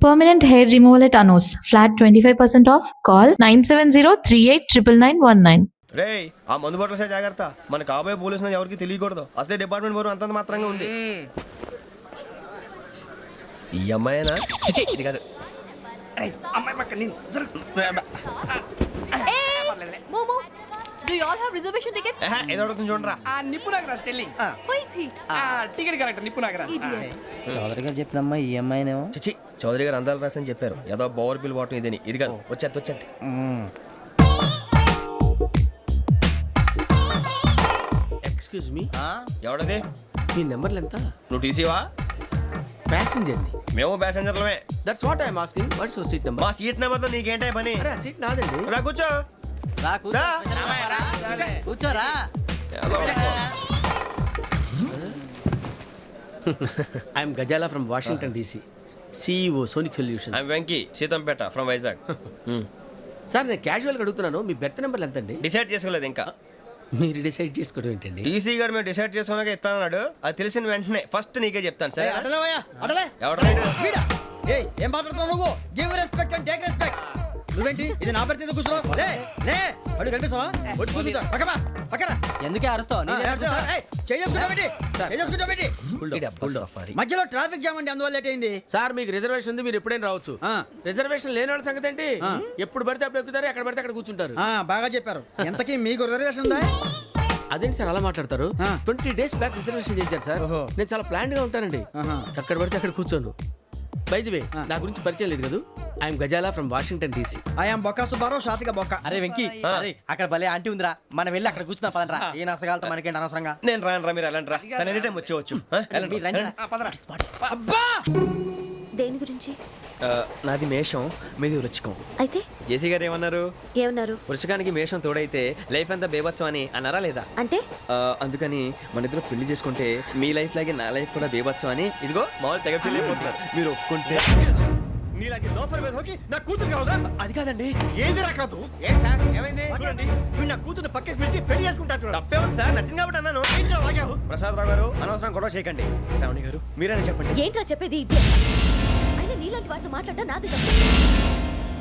Permanent hair removal at Anos. Flat 25% off. Call 970-389919. రే ఆ మందు బట్టలు సే జాగ్రత్త. మన కాబోయే పోలీసులు ఎవరికి తెలియకూడదు. అసలే డిపార్ట్మెంట్ బోరు అంతంత మాత్రంగా ఉంది. ఈ అమ్మాయినా ఇది కాదు. అమ్మాయి పక్క నేను Do you all have reservation tickets? ఏదో అడుగుతుంది చూడరా. నిప్పు Nagaraj telling Who is he? Ticket correct నిప్పు నాగరాజ్ Idiots. చౌదరి గారు చెప్పినమ్మా ఈ అమ్మాయినేమో. చిచి చౌదరి గారు అందాలు రాసని చెప్పారు. ఏదో బోర్ బిల్ వాటం ఇదని. ఇది కాదు. వచ్చేది ఎక్స్క్యూజ్ మీ, ఎవడది? మీ నెంబర్లు ఎంత? నువ్వు టీసీవా? ప్యాసింజర్ ని. మేము ప్యాసెంజర్లమే. That's what I'm asking. What's your seat number? మా సీట్ నెంబర్తో నీకేంటే పని? అరే ఆ సీట్ నాదండి. రా కూర్చో. రా. కూర్చోరా. I'm Gazala from Washington DC, CEO Sonic Solution. I'm Venky Seethampeta from Vizag. Sir నేను క్యాజువల్గా అడుగుతున్నాను, మీ బెర్త్ నెంబర్లు ఎంత అండి? డిసైడ్ చేసుకోలేదు ఇంకా. మీరు డిసైడ్ చేసుకోవడం ఏంటండి? టీసీ గారు మేము డిసైడ్ చేసుకున్నాక ఇస్తానన్నాడు. అది తెలిసిన వెంటనే ఫస్ట్ నీకే చెప్తాను. సరే ఎవడ ఏం మాట్లాడుతున్నావు నువ్వు? Give respect and take respect. నువ్వేంటి ఇది నా పరిస్థితి కూర్చున్నావు? లే లే అడుగు కనిపిస్తావా? వచ్చి కూర్చుంటా. పక్కన ఎందుకే అరుస్తావు? మధ్యలో ట్రాఫిక్ జామ్ అండి, అందువల్ల లేట్ అయింది. సార్ మీకు రిజర్వేషన్ ఉంది, మీరు ఎప్పుడైనా రావచ్చు. రిజర్వేషన్ లేని వాళ్ళ సంగతి ఏంటి? ఎప్పుడు పడితే అప్పుడు ఎక్కుతారు, ఎక్కడ పడితే అక్కడ కూర్చుంటారు. బాగా చెప్పారు. ఎంతకీ మీకు రిజర్వేషన్ ఉందా? అదేంటి సార్ అలా మాట్లాడతారు? 20 days బ్యాక్ రిజర్వేషన్ చేశారు సార్. నేను చాలా ప్లాన్డ్ గా ఉంటానండి. అక్కడ పడితే అక్కడ కూర్చోను. బై ది వే నా గురించి పరిచయం లేదు కదా. I'm Gazala from Washington DC. I'm Bokka Subbarao, షార్ట్గా బొక్క. అరే వెంకీ, అక్కడ భలే ఆంటీ ఉందిరా, మనం వెళ్ళి అక్కడ కూర్చున్నా పదనరా. ఏ నసగాలతో మనకేంటి అనవసరంగా. నేను రాను రా, మీరు వెళ్ళండి రా. తన ఎనీ టైం వచ్చేవచ్చు. దేని గురించి? నాది మేషం, మీది వృచ్చికం. అయితే జేసీ గారు ఏమన్నారు? వృచ్చికానికి మేషం తోడైతే లైఫ్ అంతా బేబత్సం అని అన్నారా లేదా? అంటే అందుకని మన ఇద్దరు పెళ్లి చేసుకుంటే మీ లైఫ్ లాగే నా లైఫ్ కూడా బేబత్సం అని ఇదిగో మామూలు తెగ పెళ్లి అయిపోతున్నారు. మీరు ఒప్పుకుంటే నీలాగే లోఫర్ మీద హోకి నా కూతురు కావదా? అది కాదండి. ఏది రాకాదు. ఏమైంది? చూడండి, వీడు నా కూతురు పక్కకి పిలిచి పెళ్లి చేసుకుంటాడు. తప్పే ఉంది సార్, నచ్చింది కాబట్టి అన్నాను. ప్రసాద్ రావు గారు అనవసరం గొడవ చేయకండి. శ్రావణి గారు మీరైనా చెప్పండి. ఏంట్రా చెప్పేది? అయినా నీలాంటి వారితో మాట్లాడటం నాది తప్పు.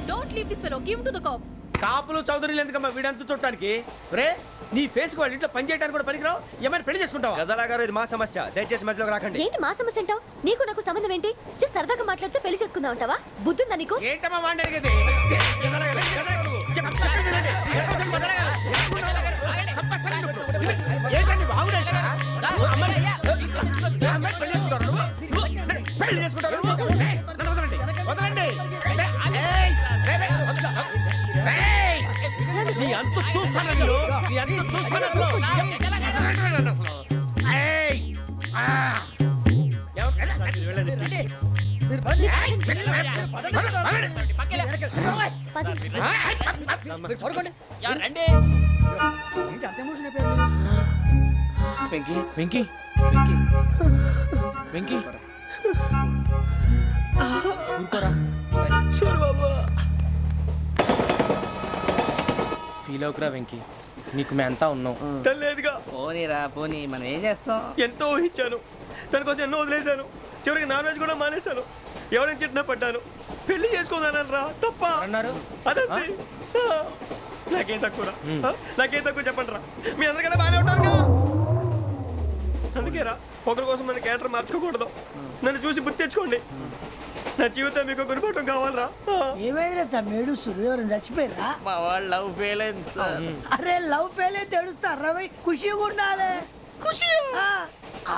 Don't leave this fellow, give to the cop. కాపులు చౌదరులు ఎందుకమ్మా వీడంతా చూడటానికి? రే నీ ఫేస్ వాళ్ళ ఇంట్లో పని చేయడానికి కూడా పనికిరావు. ఏమైనా పెళ్లి చేసుకుంటావా? గజాలా గారు ఇది మా సమస్య, దయచేసి మధ్యలోకి రాకండి. ఏంటి మా సమస్య అంటావు? నీకు నాకు సంబంధం ఏంటి? సరదాగా మాట్లాడితే పెళ్లి చేసుకుందాం అంటావా? బుద్ధుందా నీకు? ఏంటమ్మా వాడిని అడిగేది? పెళ్లి చేసుకుంటారు. నీ అంత చూస్తాను, నీ అంత చూస్తాను. వెంకీ వెంకీ వెంకీ ఫీల్ అవుకురా వెంకీ, నీకు మేమంతా ఉన్నాం. తెలియదుగా. పోనీరా పోనీ, మనం ఏం చేస్తాం? ఎంతో ఊహించాను, తన కోసం ఎన్నో వదిలేశాను. చివరికి నాన్ వెజ్ కూడా మానేశాను. ఎవరైనా తిట్టినా పడ్డాను. పెళ్లి చేసుకుందానని రా తప్ప అన్నారు. అదంతే. నాకేం తక్కువ నాకేం తక్కువ చెప్పండి రా. మీ అందరికన్నా బాగానే ఉంటారు కదా. అందుకే రా, ఒకరి కోసం మన క్యారెక్టర్ మార్చుకోకూడదు. నన్ను చూసి గుర్తు తెచ్చుకోండి. నా జీవితం మీకు గురిపటం కావాలరా. ఏమైనా తమ్మేడు సూర్యవరం చచ్చిపోయిరా? మా వాళ్ళు లవ్ ఫెయిల్ అయింది సార్. అరే లవ్ ఫెయిల్ అయితే ఏడుస్తారా? ఖుషిగా ఉండాలి. ఖుషి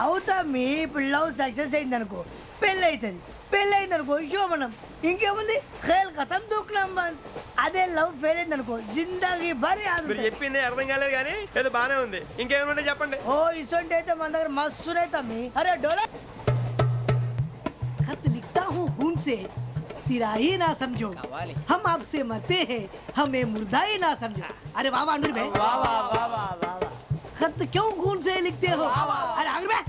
అవుతా. మీ ఇప్పుడు లవ్ సక్సెస్ అయింది అనుకో, పెళ్ళి అవుతుంది. పెళ్ళి అయింది అనుకో శోభనం. ఇంకేముంది, ఖేల్ కథం దూకునాం. అదే లవ్ ఫెయిల్ అయింది అనుకో జిందాగీ భారీ. మీరు చెప్పింది అర్థం కాలేదు కానీ ఏదో బాగానే ఉంది. ఇంకేమైనా చెప్పండి. ఓ ఇసొంటి అయితే మన దగ్గర మస్తు తమ్మి. అరే డోలా खत लिखता हूँ खून से, सिरा ही ना समझो. हम आपसे मरते हैं, हमें मुर्दा ही ना समझो. अरे वाह वाह अनुर भाई, वाह वाह वाह वाह वाह. खत क्यों खून से लिखते हो? अरे अनुर भाई,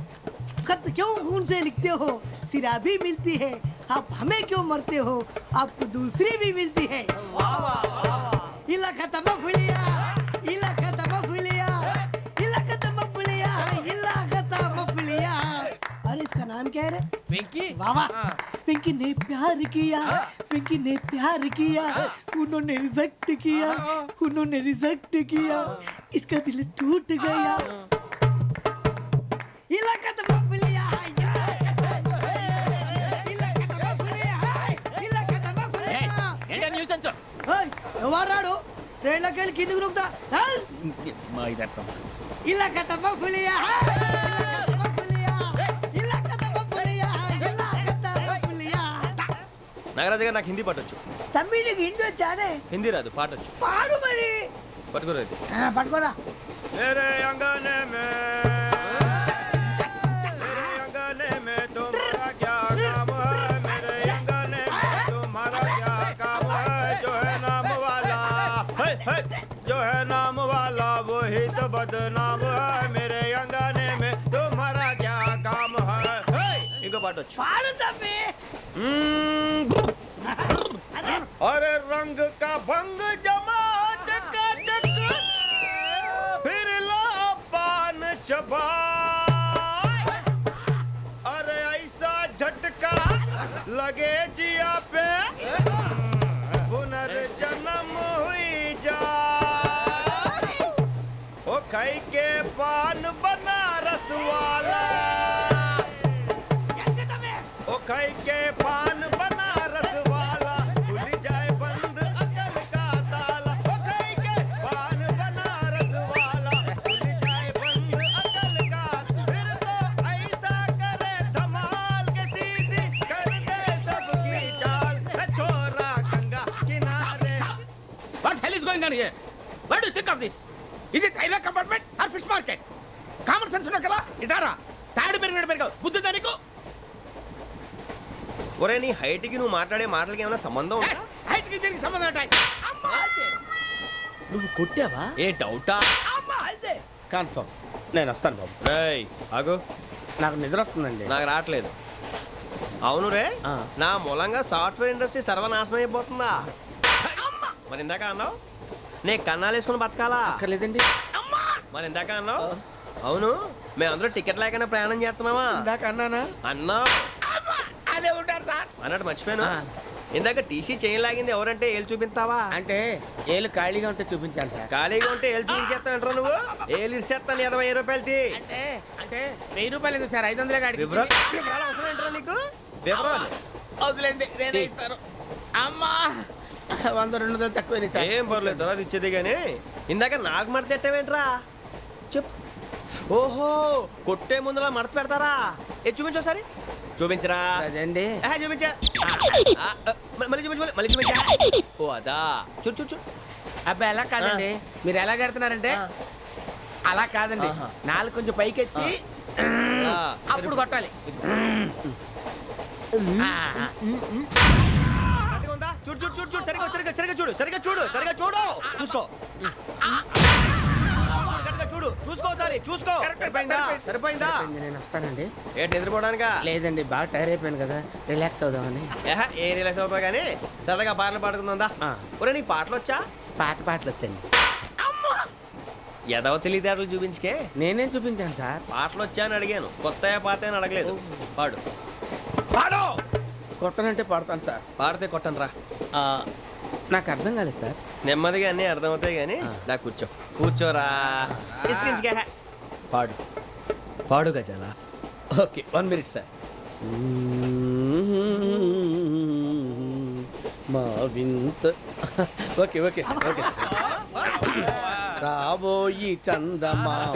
खत क्यों खून से लिखते हो? सिरा भी मिलती है, आप हमें क्यों मरते हो? आपको दूसरी भी मिलती है. वाह वाह वाह. इला खत्म फुलिया, इला खत्म फुलिया, इला खत्म फुलिया, इला खत्म फुलिया. अरे इसका नाम क्या है रे? వెంకీ वाह वाह पिंकी ने प्यार किया पिंकी ने प्यार किया उन्होंने रिजेक्ट किया उन्होंने रिजेक्ट किया इसका दिल टूट गया इलाका तो बबलिया ఏంటా న్యూసెన్స్ ఎవరాడు ట్రైన్లోకి వెళ్ళి కిందికి నొక్కుతా మా ఇదర్శం ఇలాకా तो बबलिया इलाका तो बबलिया इलाका तो बबलिया నాగరాజు గారు నాకు హిందీ పాటొచ్చు. తమ్మి నీకు హిందీ వచ్చానే హిందీ రాదు, పాటొచ్చు. పాడు మరి పట్టుకోరు అయితే. పట్టుకోరా मेरे अंगने में मेरे अंगने में तुम्हारा क्या काम है मेरे अंगने में तुम्हारा क्या काम है जो है नाम वाला जो है नाम वाला वही तो बदनाम है मेरे अंगने में तुम्हारा क्या काम है इनको पाटो పాడు తమ్మి अरे रंग का भंग जमा चकाचक फिर लो पान चबा अरे ऐसा झटका लगे जिया पे पुनर्जन्म हुई जा ओ खाई के पान बनारस वाला ओ खाई के पान बनारस वाला खुल जाए बंद अकल का ताला ओ खाई के पान बनारस वाला खुल जाए बंद अकल का फिर तो ऐसा करे धमाल के सीधी कर दे सबकी चाल छोरा गंगा किनारे What hell is going on here? What do you think of this? Is it railway compartment or fish market? Common sense ఉన్నా కదా ఇటారా తాడు పెరిగాడు బుద్ధి దానికి ఒరే నీ హైట్ కి నువ్వు మాట్లాడే మాటలకి ఏమైనా సంబంధం ఉందా హైట్ కి దీనికి సంబంధం ఉంటాయి అమ్మా నువ్వు కొట్టావా? ఏ డౌటా అమ్మా అయితే కన్ఫర్మ్ నేను వస్తాను బాబు రేయ్ ఆగు నాకు నిద్ర వస్తుందండి నాకు రావట్లేదు అవును రే ఆ. నా మూలంగా సాఫ్ట్వేర్ ఇండస్ట్రీ సర్వనాశనం అయిపోతుందా మరి ఇందాక అన్నావు నే కన్నాలు వేసుకుని బతకాలా అక్కర్లేదండి. మరి ఇందాక అన్నావు అవును మేమందరూ టికెట్ లేకనే ప్రయాణం చేస్తున్నావా ఇందాక అన్నానా అన్నా అదే ఉంటారు సార్ అన్నట్టు మర్చిపోయాను ఆ. ఇందాక టీసీ చేయి లాగింది ఎవరంటే ఏళ్ళు చూపిస్తావా అంటే ఏళ్ళు ఖాళీగా ఉంటే చూపించాలి సార్ ఖాళీగా ఉంటే ఏళ్ళు చూపించేస్తానంటారా నువ్వు ఏళ్ళు ఇచ్చేస్తాను 20 రూపాయలు తీ అంటే అంటే 1000 రూపాయలు ఎందుకు సార్ 500 కాడికి వివరాలు వివరాలు అవసరం ఏంటరా నీకు వివరాలు వదిలేండి నేనే ఇస్తాను అమ్మా 100 200 తక్కువ సార్ ఏం పర్లేదు తర్వాత ఇచ్చేది కానీ ఇందాక నాకు మడత ఎట్టవేంట్రా చెప్పు ఓహో కొట్టే ముందులా మడత పెడతారా ఏ చూపించు ఒకసారి చూపించరా అదండి చూపించా మళ్ళీ చూపించు మళ్ళీ చూపించా ఓ అదా చూడు చూడు చూడు అబ్బాయి ఎలా కాదండి మీరు ఎలా కడుతున్నారంటే అలా కాదండి ఆహా. నాలుగు కొంచెం పైకెత్తి ఆ, అప్పుడు కొట్టాలి ఆహా. కరెక్ట్గా ఉందా? చూడు చూడు చూడు చూడు సరిగా సరిగా సరిగా చూడు సరిగా చూడు సరిగా చూడు చూసుకో కరెక్ట్గా చూడు చూసుకో ఒకసారి చూసుకో సరిపోయిందా సరిపోయిందా సరిపోయింది, నేను వస్తానండి ఏంటి నిద్రపోవడానికా లేదండి బాగా టైర్ అయిపోయాను కదా రిలాక్స్ అవుదామని ఏ రిలాక్స్ అవుతావు కానీ సరదాగా పాటలు పాడుకుందా ఆ. ఒరే నీకు పాటలు వచ్చా పాత పాటలు వచ్చండి ఎదవ తెలివితేటలు చూపించుకే నేనేం చూపించాను సార్ పాటలు వచ్చా అని అడిగాను కొత్త పాత అని అడగలేదు పాడు పాడు కొట్టనంటే పడతాను సార్ పాడితే కొట్టను రా నాకు అర్థం కాలేదు సార్ నెమ్మదిగా అన్నీ అర్థమవుతాయి కానీ నా కూర్చో కూర్చోరా ఇసుకించుకే పాడు పాడు గజాల ఓకే 1 మినిట్ సార్ మా వింత okay okay sir okay sir రాబోయి చందమామ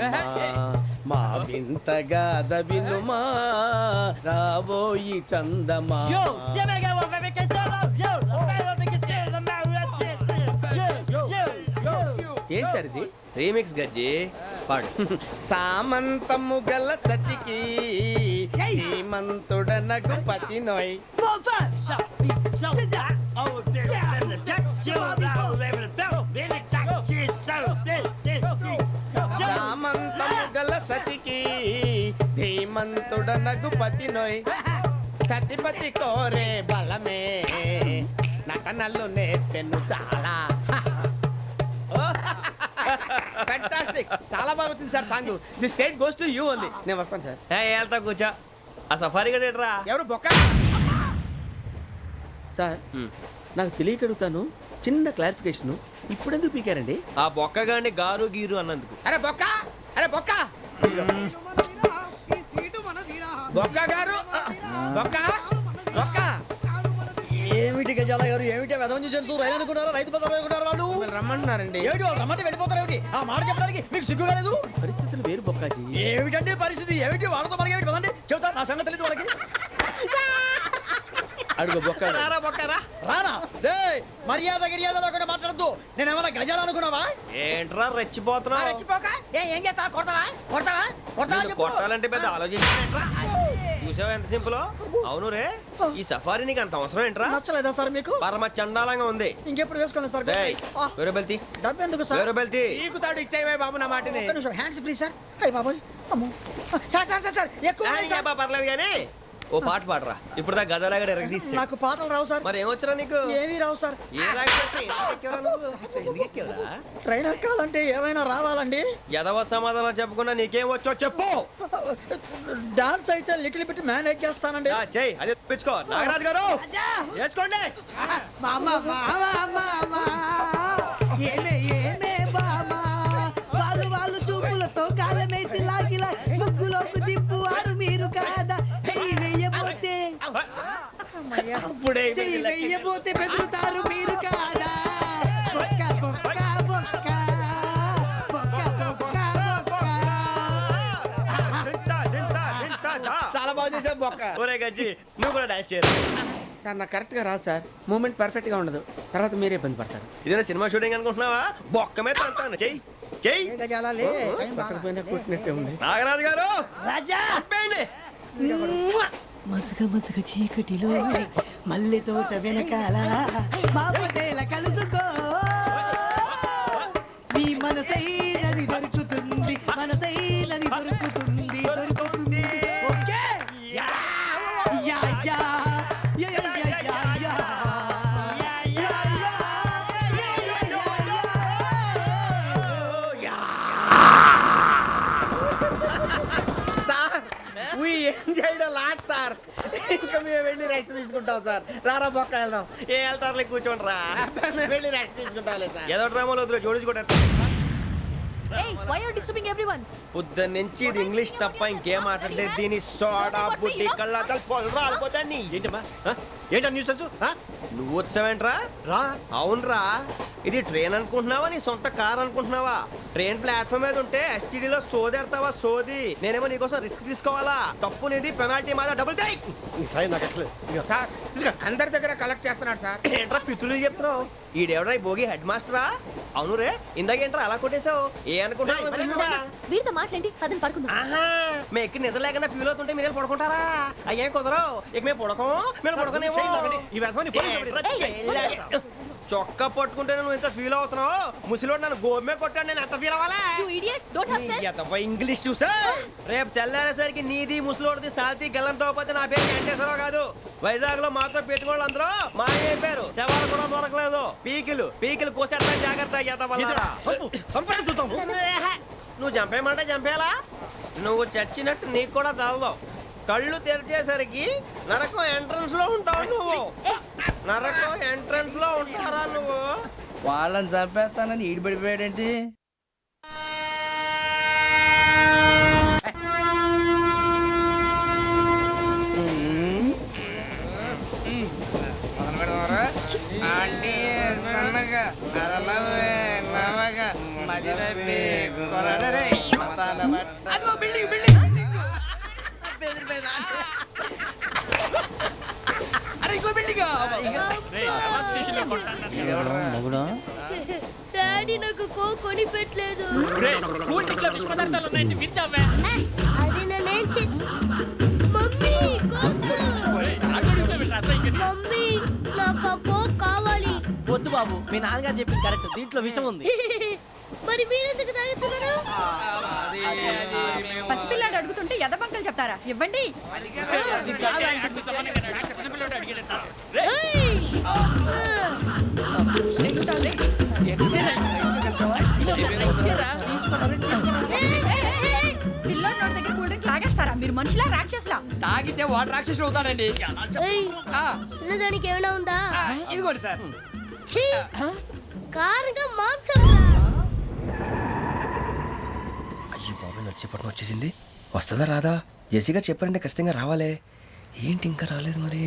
మా వింతగా వినుమా రాబోయి చందమామ ఏంటి సార్ ఇది రీమిక్స్ గజ్జి పాడు సామంతము గల సతికి శ్రీమంతుడనగు పతి నోయ్ సామంతము గల సతికి ధీమంతుడనగు పతి నోయ్ సతిపతి కోరే బలమే నటనలు నేర్పెను చాలా ఫ్యాంటాస్టిక్ చాలా బాగా వచ్చింది sir song the state goes to you only నేను వస్తాను సార్ వెళ్తా కూర్చో ఆ సఫారీ గడేట్రా ఎవరు బొక్క సార్ నాకు తెలియక అడుగుతాను, చిన్న క్లారిఫికేషన్. ఇప్పుడెందుకు పీకారండి? ఆ బొక్కగాడిని గారు గీరు అన్నందుకు. అరే బొక్క అరే బొక్క బొక్క గారు బొక్క బొక్క ఏమిటి గజాల గారు, ఏమిటి వెదవని చూసారు? రైలు అనుకున్నారా, రైతు బజార్ అనుకున్నారు వాళ్ళు? రమ్మంటున్నారండి. ఏమిటి వాళ్ళు రమ్మంటే వెళ్ళిపోతారు ఏమిటి? ఆ మాట చెప్పడానికి మీకు సిగ్గు కాలేదు? పరిస్థితులు వేరు బొక్కాజీ. ఏమిటండి పరిస్థితి? ఏమిటి వాళ్ళతో మనకి ఏమిటి? పదండి చెబుతా, నా సంగతి తెలియదు వాళ్ళకి. అడుగు బొక్క. రారా బొక్కరా. రానా రే, మర్యాద గిర్యాద లేకుండా మాట్లాడద్దు. నేను ఏమైనా గజాలు అనుకున్నావా? ఏంట్రా రెచ్చిపోతున్నావు? రెచ్చిపోక ఏం చేస్తావా? కొడతావా కొడతావా కొడతావా నిన్ను చెప్పు. కొట్టాలంటే పెద్ద ఆలోచించానేంట్రా. చూసావా ఎంత సింపుల్? అవును రే, ఈ సఫారీ నీకు అంత అవసరం ఏంట్రా? నచ్చలేదా సార్ మీకు? పరమ చండాలంగా ఉంది. ఇంకెప్పుడు వేసుకోండి సార్. డేయ్, ఆ, వేరే బెల్తి డబ్బు ఎందుకు సార్? వేరే బెల్తి. నీకు తాడు ఇచ్చేవే బాబు నా మాటని. ఒక్క నిమిషం, హ్యాండ్స్ ప్లీజ్ సార్. అయ్యి బాబోయ్, అమ్మో. సార్ సార్ సార్ సార్ ఎక్కువ ఉన్నాయి సార్. పర్లేదు కానీ ఓ పాట పాడరా. ఇప్పుడు దా గదలాగడ ఎరగ తీసి. నాకు పాటలు రావు సార్. మరి ఏమొచ్చరా నీకు? ఏమీ రావు సార్. ఏ రాకపోతే ఎందుకు ఎక్కేవరా నువ్వు? ఎందుకు ఎక్కేవరా? ట్రైన్ ఎక్కాలంటే ఏమైనా రావాలండి? ఎదవ సమాధానం చెప్పకుండా నీకేం వచ్చో చెప్పు. డాన్స్ అయితే లిటిల్ బిట్ మేనేజ్ చేస్తానండి. చెయ్యి అది తెప్పించుకో. నాగరాజు గారు వేసుకోండి. మామా మామా మామా ఏమే ఏమే బామా వాళ్ళు వాళ్ళు చూపులతో కాలమేసి లాగిలా ముగ్గులోకి తిప్పువారు మీరు కాదా? చెయ్యి వెయ్యబోతే అప్పుడే చెయ్యి వెయ్యబోతే బెదురుతారు మీరు కాదా? బొక్క బొక్క బొక్క బొక్క బొక్క బొక్క. చాలా బాగా చేసావు బొక్క. ఒరే గజ్జి నువ్వు కూడా డాన్స్ చేయరు. సార్ నాకు కరెక్ట్ గా రాదు సార్. మూమెంట్ పర్ఫెక్ట్ గా ఉండదు, తర్వాత మీరే ఇబ్బంది పడతారు. ఇదేనా సినిమా షూటింగ్ అనుకుంటున్నావా? బొక్క మీద అంటాను. చెయ్యి చెయ్యి. ఏ గజాలా లే, టైం బాగా. పక్కన పోయినా కొట్టినట్టే ఉంది. నాగరాజు గారు రాజా ఆపేయండి. మసగ మసగ చీకటిలో మల్లె తోట వెనకాల మా పటేల కలుసుకో మీ మనసైనది దొరుకుతుంది, మనసైనది దొరుకుతుంది దొరుకుతుంది. Okay yeah yeah yeah yeah yeah yeah yeah yeah yeah yeah. Sir we enjoyed a lot sir. ఇంకా మేము వెళ్ళి రెస్ట్ తీసుకుంటాం సార్. రారా బొక్క వెళ్దాం. ఏ వెళ్తారులే కూర్చోండి రా. మేము వెళ్ళి రెస్ట్ తీసుకుంటాంలే సార్. ఏదో డ్రామాలో వద్దు జోడించుకుంటా. Hey, why are you disturbing everyone? పొద్దున్న నుంచి ఇది ఇంగ్లీష్ తప్ప ఇంకేం మాట్లాడలేదు. దీని సోడా బుడ్డి కళ్ళతలు పొలరా ఆడిపోతాన్ని. ఏంటమ్మా ఏంటా న్యూస్ వచ్చు? నువ్వు వచ్చావేంట్రా? రా. అవునరా, ఇది ట్రైన్ అనుకుంటున్నావా నీ సొంత కార్ అనుకుంటున్నావా? ట్రైన్ ప్లాట్ఫామ్ మీద ఉంటే ఎస్టీడీలో సోదేడతావా సోది? నేనేమో నీకోసం రిస్క్ తీసుకోవాలా? తప్పు నీది, పెనాల్టీ మాదా, డబుల్ టై. సార్ అందరి దగ్గర కలెక్ట్ చేస్తున్నాడు సార్. ఏంట్రా పితులు చెప్తున్నావు? ఈడెవడ్రా ఈ భోగి హెడ్ మాస్టరా? అవును రే, ఇందాకేంట్రా అలా కొట్టేశావు? ఏ అనుకుంటున్నావు? వీరితో మాట్లాడి అతను పడుకుందాం. ఆహా, మేము ఎక్కడ నిద్ర లేకుండా ఫీల్ అవుతుంటే మీరేం పడుకుంటారా? అయ్యేం కుదరవు. ఇక మేము పడకం, మేము పడకనేమో. చొక్కా పట్టుకుంటే నువ్వు ఎంత ఫీల్ అవుతున్నావు? ముసలివాడు నన్ను గోమే కొట్టాడు, నేను ఎంత ఫీల్ అవ్వాలా? You idiot, don't have sense. English చూసా? రేపు తెల్లారేసరికి నీది ముసలోడిది సాల్తీ గల్లంతో పోతే నా పేరు వెంకటేశ్వరరావు కాదు. వైజాగ్ లో మాత్రం పెట్టుకోళ్ళు అందరూ మాయైపోయారు. శవాలు కూడా దొరకలేదు. పీకిలు కోసేస్తా జాగ్రత్త. నువ్వు చంపేయమంటే చంపేలా? నువ్వు చచ్చినట్టు నీకు కూడా తగదు. కళ్ళు తెరిచేసరికి నరకం ఎంట్రన్స్ లో ఉంటావు నువ్వు. నరకం ఎంట్రన్స్ లో ఉంటారా నువ్వు? వాళ్ళని చంపేస్తానని ఈడిపడిపోయాడేంటి? డాడీ నాకు కోక్ కొని పెట్టలేదు. అది నేనేం మమ్మీ కోక్. మమ్మీ నాకు ఆ కోక్ కావాలి. వద్దు బాబు, మీ నాన్నగారు చెప్పింది కరెక్ట్, దీంట్లో విషయం ఉంది. మరి మీరెందుకు తాగుతున్నారు? పసిపిల్లాడు అడుగుతుంటే ఎదబంకలు చెప్తారా? ఇవ్వండి. ఏయ్! పిల్లోడి నోటి దగ్గర కూల్ డ్రింక్ లాగేస్తారా మీరు? మనుషులా రాక్షసులా? తాగితే వాడు రాక్షసుడు అవుతాడండి. ఏయ్, తినడానికి ఏమైనా ఉందా? ఇదిగోండి సార్. ఛీ! కారంగా మాంసం. అయ్యో బాబాయ్ నడిచేపట్నం వచ్చేసింది. వస్తుందా రాదా? జెసిగా చెప్పారంటే ఖచ్చితంగా రావాలే. ఏంటి ఇంకా రాలేదు మరి?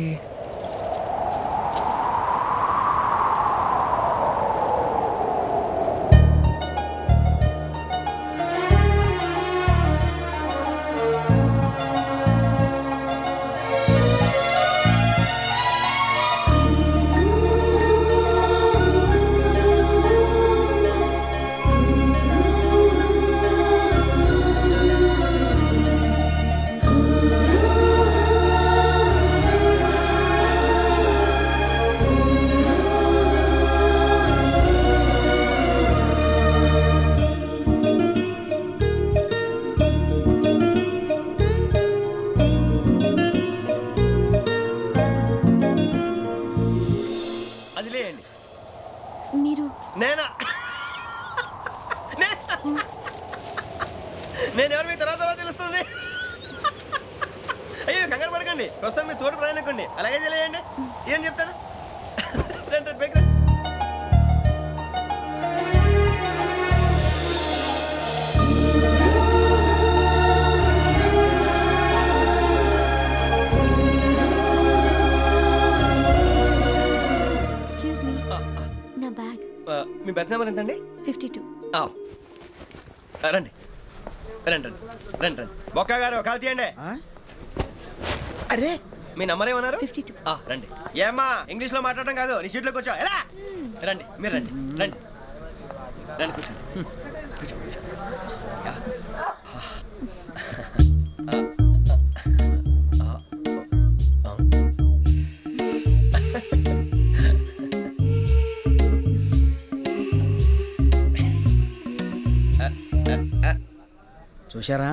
అది లేండి. మీరు నేనా? నేను ఎవరు మీ తర్వాత తెలుస్తుంది. అయ్యో కంగారు పడకండి, ప్రస్తుతం మీ తోటి ప్రయాణకండి. అలాగే తెలియండి. ఏం చెప్తాను? రండి రండి, బైక్ రండి. ఎక్స్క్యూజ్ మీ, నా బ్యాగ్. మీ బెత్ నెంబర్ ఎంతండి? 52. రండి రండి రండి రండి రండి. బొక్క గారు కాల్ తీయండి. అరే మీ నంబర్ ఏమన్నారు? 52. రండి. ఏమ్మా ఇంగ్లీష్ లో మాట్లాడడం కాదు, నీ సీట్లో కూర్చో. ఎలా? రండి మీరు రండి రండి రండి కూర్చోండి కూర్చోండి కూర్చోండి. యా. చూశారా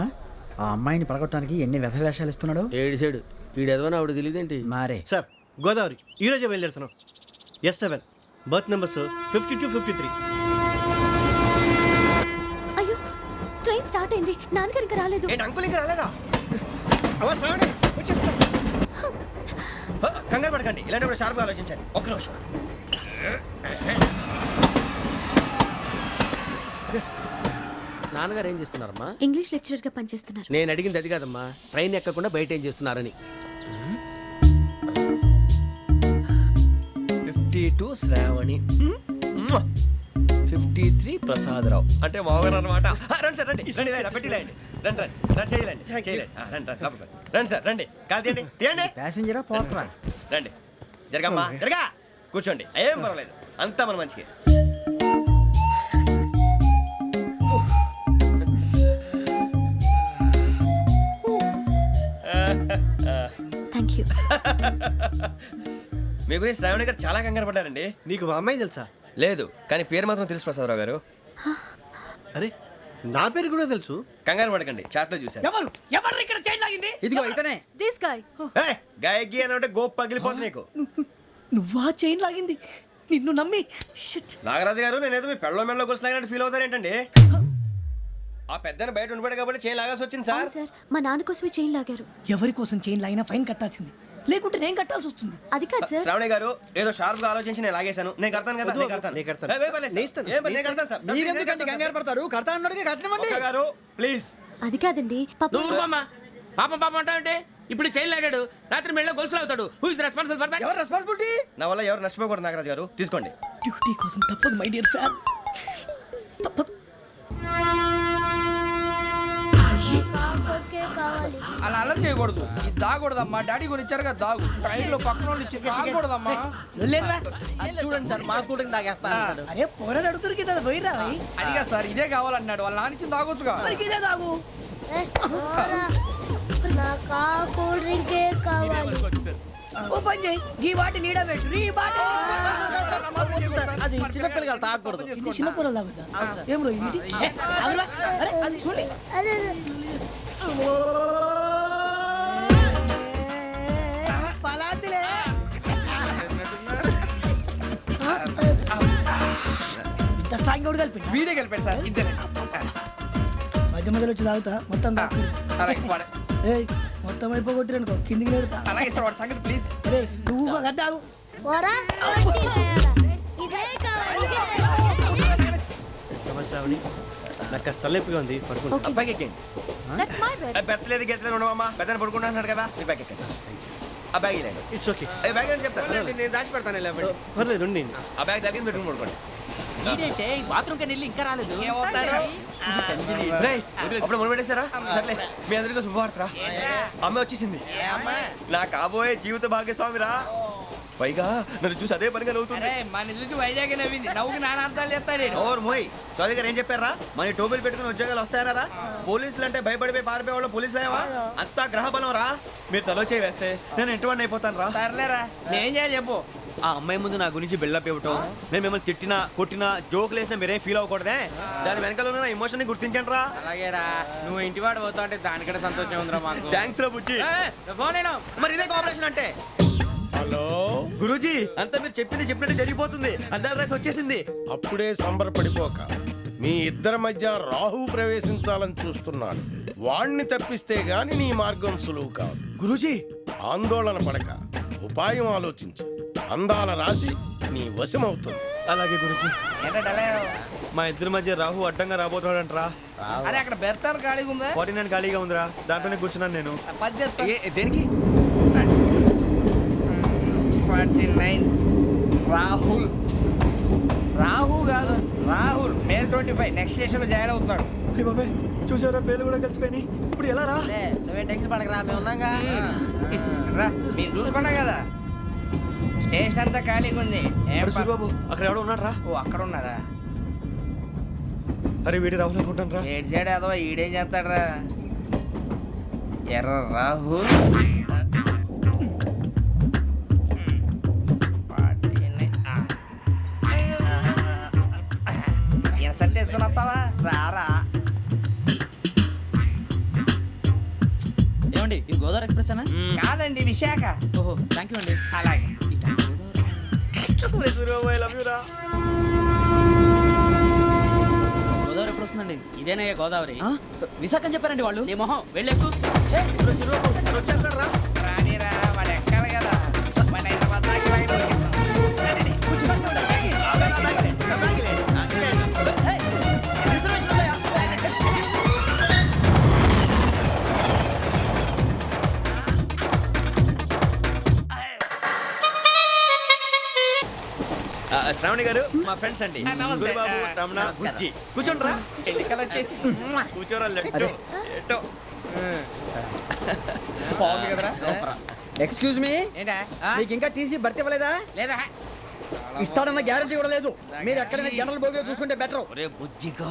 ఆ అమ్మాయిని పడగొట్టడానికి ఎన్ని వ్యధ వేషాలు ఇస్తున్నాడు. ఏడు సైడు వీడు ఎదవని ఆవిడ తెలియదేంటి? మారే సార్ గోదావరి ఈరోజే బయలుదేరుతున్నాం. S7 berth numbers 52, 53. అయ్యో, ట్రైన్ స్టార్ట్ అయింది. నాన్నగారు ఇంకా రాలేదు. ఏంటి అంకుల్ ఇంకా రాలేదా? కంగారు పడకండి, ఇలాంటప్పుడు షార్ప్గా ఆలోచించండి. ఒక్క నిమిషం. నాన్నగారు ఏం చేస్తున్నారమ్మా? ఇంగ్లీష్ లెక్చరర్ గా పనిచేస్తున్నారు. నేను అడిగింది అది కాదమ్మా, ట్రైన్ ఎక్కకుండా బయట ఏం చేస్తున్నారని. 52 శ్రావణి, 53 ప్రసాదరావు అంటే మామగారు అనమాట. రండి సార్ రండి రండి, ఇలా పెట్టి లేండి. రండి రండి రండి, చేయలేండి చేయలేండి. రండి రండి లోపలికి రండి. రండి సార్ రండి, కాదు తీయండి తీయండి. ప్యాసింజరా పోట్రా. రండి జరగమ్మా జరగా, కూర్చోండి. ఏం పర్వాలేదు, అంతా మన మంచికి. Thank you. మీ గురించి శ్రావణి గారు చాలా కంగారు పడ్డారండి. నీకు మా అమ్మాయి తెలుసా? లేదు, కానీ పేరు మాత్రం తెలుసు ప్రసాదరావు గారు. అరే నా పేరు కూడా తెలుసు. కంగారు పడకండి, చాట్ లో చూశాను. ఎవరు ఎవరు ఇక్కడ చైన్ లాగింది? ఇదిగో ఇతనే. This guy. గాయకి అని అంటే గోప్ పగిలిపోతుంది నీకు. నువ్వా చైన్ లాగింది? నిన్ను నమ్మి షిట్. నాగరాజు గారు, నేనేదో మీ పెళ్ళ మెళ్ళలో కొలిసిలాగినట్టు ఫీల్ అవుతారేంటండి? ఆ పెద్దని బయట ఉండిపోయాడు కాబట్టి చేయి లాగాల్సి వచ్చింది సార్. సార్, మా నాన్న కోసమే చైన్ లాగారు. ఎవరి కోసం చైన్ లాగినా ఫైన్ కట్టాల్సింది, లేకుంటే నేను కట్టాల్సి వస్తుంది. అది కాదు సార్. శ్రావణి గారు, ఏదో షార్ప్ గా ఆలోచించి నేను లాగేశాను. నేను కడతాను కదా, నేను కడతాను. నేను కడతాను. ఏ, పర్లేదు సార్. ఏం పర్లేదు, నేను కడతాను సార్. మీరెందుకంటే కంగారు పడతారు? కడతా అన్నాడుగా కట్టమండి. ఒక్క గారు ప్లీజ్. అది కాదండి, పాపం. నువ్వు ఊరుకోమ్మా. పాపం పాపం అంటావంటే ఇప్పుడు చైన్ లాగాడు, రాత్రి మెళ్ళ గొలుసులు అవుతాడు. Who is responsible for that? ఎవరు రెస్పాన్సిబిలిటీ? నా వల్ల ఎవరు నష్టపోకూడదు నాగరాజు గారు, తీసుకోండి. డ్యూటీ కోసం తప్పదు మై డియర్ ఫ్యాన్, తప్పదు. కాకొక్కే కావాలి. అలా అలర్ చేయకూడదు. ఇది దాగకూడదమ్మా. డాడీ కొని ఇచ్చారు కదా దాగు. ట్రైన్ లో పక్కన వాళ్ళు ఇచ్చి దాగకూడదమ్మా. లేదురా. చూడండి సార్, మా కూడా తాగేస్తా అన్నాడు. అరే పోరాడు అడుగుతారు కదా, పోయిరా భయ్. అదిగా సార్, ఇదే కావాలన్నాడు. వాళ్ళ నాన్న ఇచ్చింది తాగొచ్చుగా. మరి ఇదే తాగు. పోరా. నాకు ఆ కూల్ డ్రింకే కావాలి. ఓ పని చేయి, ఈ బాటి లీడ పెట్టు. ఈ బాటి అది చిన్నపిల్లలు తాగకూడదు. ఇది చిన్న పొరలు తాగుతా. ఏం రో ఇది? ఆగురా. అరే అది చూడండి. అదే పలాతిలే. ఇంత స్ట్రాంగ్ అవుట్ కలిపి వీడే గెలిపాడు సార్. ఇద్దరే. మధ్య మధ్యలో వచ్చి తాగుతా మొత్తం తాగు. అలాగే వాడు. ఏయ్ మొత్తం అయిపోగొట్టిరనుకో కిందికి నేడుతా అలాగే సార్ వాడి సంగతి ప్లీజ్. అరే నువ్వు ఒక గద్ద ఆగు. పోరా వడ్డీ తయారా. ఇదే కావాలి శ్రావణి నాకు కాస్త తలెప్పిగా ఉంది పడుకుంటా. అబ్బాయికి ఎక్కండి. That's my bed. పెట్టలేదు గెట్టలేదు ఉండవమ్మా పెద్దని పడుకుంటున్నాడు కదా మీ బ్యాగ్ ఎక్కండి. ఆ బ్యాగ్ ఇలాండి ఇట్స్ ఓకే, బ్యాగ్ అని చెప్తాను నేను దాచి పెడతాను లేవండి. పర్లేదు ఉండి. ఆ బ్యాగ్ తగ్గింది పెట్టుకుని పడుకోండి. బాత్రూమ్ కి వెళ్ళి ఇంకా రాలేదు. రేయ్, అప్పుడు మొదలు పెట్టేశారా? సర్లే మీ అందరికీ శుభవార్తరా. అమ్మ వచ్చేసింది. నా కాబోయే జీవిత భాగ్యస్వామిరా. పైగా నన్ను చూసి అదే పనిగా నవ్వుతుంది. మన చూసి వైజాగ్ నవ్వింది. నవ్వుకి నాన్న అర్థాలు చెప్తాడు. ఓర్ మోయ్ చౌదరి గారు ఏం చెప్పారా? మన టోబీలు పెట్టుకుని ఉద్యోగాలు వస్తాయనరా? పోలీసులు అంటే భయపడిపోయి పారిపోయే వాళ్ళు పోలీసులు ఏవా? అంతా గ్రహ బలం రా. మీరు తలో చేయి వేస్తే నేను ఇంటివాడిని అయిపోతాను రా. సర్లేరా నేం చేయాలి చెప్పు. ఆ అమ్మాయి ముందు నా గురించి బిల్డప్ ఇవ్వటం, నేను మిమ్మల్ని తిట్టినా కొట్టినా జోకులు వేసినా మీరేం ఫీల్ అవ్వకూడదే. దాని వెనకాల ఉన్న ఎమోషన్ ని గుర్తించండి రా. అలాగేరా నువ్వు ఇంటివాడు పోతా అంటే దానికంటే సంతోషం ఉందిరా మాకు. థ్యాంక్స్ రా బుజ్జి. ఫోన్ అయినా మరి ఇదే కోఆపరేషన్ అంటే. హలో గురూజీ అంతా మీరు చెప్పింది చెప్పినట్టు జరిగిపోతుంది. అందరి రైస్ వచ్చేసింది. అప్పుడే సంబరపడిపోక మీ ఇద్దరి మధ్య రాహు ప్రవేశించాలని చూస్తున్నాడు. వాణ్ణి తప్పిస్తే గాని నీ మార్గం సులువు కాదు. గురూజీ ఆందోళన పడక ఉపాయం ఆలోచించు. అందాల రాశి నీ వశమవుతుంది. అలాగే గురూజీ. మా ఇద్దరి మధ్య రాహు అడ్డంగా రాబోతున్నాడంటరా. అరే అక్కడ బెర్తాను ఖాళీగా ఉందా? 49 ఖాళీగా ఉందిరా, దాంట్లోనే కూర్చున్నాను నేను. దేనికి? 49 రాహుల్. రాహు కాదు రాహుల్. మే 25 నెక్స్ట్ స్టేషన్ లో జాయిన్ అవుతున్నాడు. అయ్య బాబాయ్ చూసారా, పేర్లు కూడా కలిసిపోయినాయి. ఇప్పుడు ఎలా రా? నువ్వేం టెన్షన్ పడకరా, మేము ఉన్నాగా. రా మీరు చూసుకున్నా కదా స్టేషన్ అంతా ఖాళీగా ఉంది. ఏం ప- బాబు అక్కడ ఎవడో ఉన్నాడు రా. ఓ అక్కడ ఉన్నారా? అరే వీడి రాహుల్ అనుకుంటాను రా. ఏడు సైడ్ ఏదో ఈడేం చేస్తాడరా? ఎర్ర రాహు. ఇన్సల్ట్ వేసుకుని వస్తావా? రారా. ఏమండి ఇది గోదావరి ఎక్స్ప్రెస్ అనా? కాదండి విశాఖ. ఓహో థ్యాంక్ యూ అండి. అలాగే I love you రా. గోదావరి ఎప్పుడు వస్తుందండి? ఇదేనయ్యా గోదావరి. విశాఖ అని చెప్పారండి వాళ్ళు. నీ మొహం వెళ్ళెక్కు. వచ్చేస్తాడు రా. రానిరా వాడు ఎక్కాలి కదా. మన హైదరాబాద్ దాకా ఇలాగే దొరికిస్తాం. రండి. శ్రావణి గారు మా ఫ్రెండ్స్ అండి. నమస్తే. గురుబాబు, రమణ, బుజ్జి. కూర్చోండి రా. ఎన్నికలు వచ్చేసి కూర్చోరా. లెట్టో ఎట్టో. బాగుంది కదరా? ఎక్స్క్యూజ్ మీ, ఏంటా? మీకు ఇంకా టీసీ భర్తీ ఇవ్వలేదా? లేదా ఇస్తాడన్న గ్యారంటీ కూడా లేదు. మీరు ఎక్కడైనా జనరల్ బోగిలో చూసుకుంటే బెటర్. ఒరే బుజ్జిగా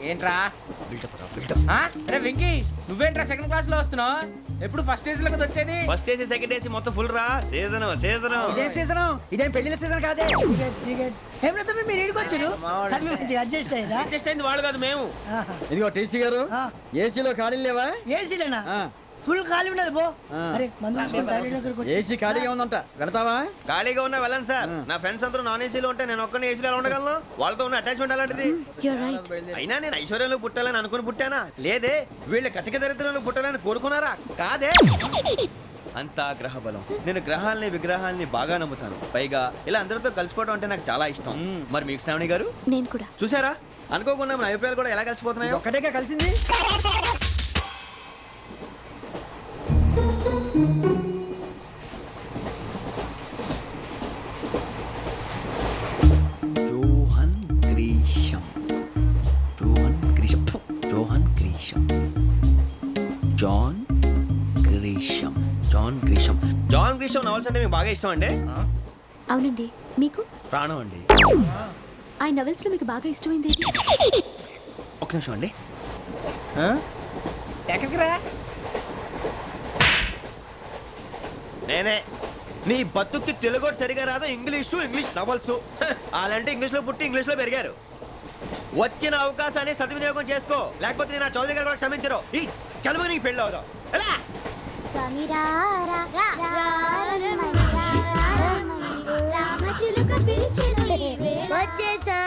ఏంట్రా? బిల్డప్ రా, బిల్డప్. అరే వెంకీ నువ్వేంట్రా సెకండ్ క్లాస్ లో వస్తున్నావు? ఎప్పుడు ఫస్ట్ ఏజ్ లో కదా వచ్చేది? ఫస్ట్ ఏసీ సెకండ్ ఏసీ మొత్తం ఫుల్ రా. Season season. ఇదేం సీజన్? ఇదేం పెళ్లిన సీజన్ కాదే. ఏం లేదు మీరు ఇడికి వచ్చారు మంచిగా అడ్జస్ట్ అయ్యారా? అడ్జస్ట్ అయింది వాళ్ళు కాదు మేము. ఇదిగో టీసీ గారు, ఏసీలో ఖాళీ లేవా? ఏసీలేనా? ఫుల్ ఖాళీ ఉన్నది పో. అరే మందు తీసుకొని టాయిలెట్ దగ్గరకు వచ్చి. ఏసీ ఖాళీగా ఉందంట, వెళతావా? ఖాళీగా ఉన్నా వెళ్ళండి సార్. నా ఫ్రెండ్స్ అందరూ నాన్ ఏసీలో ఉంటే నేను ఒక్కనే ఏసీలో ఎలా ఉండగలను? వాళ్ళతో ఉన్న అటాచ్మెంట్ అలాంటిది. You're right. అయినా నేను ఐశ్వర్యంలో పుట్టాలని అనుకుని పుట్టానా? లేదే. వీళ్ళ కటిక దరిద్రంలో పుట్టాలని కోరుకున్నారా? కాదే. అంతా గ్రహ బలం. నేను గ్రహాలని విగ్రహాలని బాగా నమ్ముతాను. పైగా ఇలా అందరితో కలిసిపోవడం అంటే నాకు చాలా ఇష్టం. మరి మీకు శ్రావణి గారు నేను కూడా. చూసారా, అనుకోకుండా మన అభిప్రాయాలు కూడా ఎలా కలిసిపోతున్నాయో. ఒక్కటేగా కలిసింది. Johan Grisham, Johan Grisham, Johan Grisham, John Grisham, John Grisham. John Grisham novels అంటే మీకు బాగా ఇష్టం అండి? అవునండి. మీకు? ప్రాణం అండి. ఆ నవెల్స్ లో మీకు బాగా ఇష్టమైంది ఏది? ఒక్క నిమిషం అండి. ఎక్కడికి రా? నేనే. నీ బతుక్కి తెలుగు సరిగా రాదు, ఇంగ్లీష్ నవల్స్. అలాంటి ఇంగ్లీష్లో పుట్టి ఇంగ్లీష్లో పెరిగారు. వచ్చిన అవకాశాన్ని సద్వినియోగం చేసుకో, లేకపోతే నేను నా చౌదరి గారు కూడా క్షమించరు. ఈ చదువు నీకు పెళ్ళి అవుదాం. ఎలా? వచ్చేసా.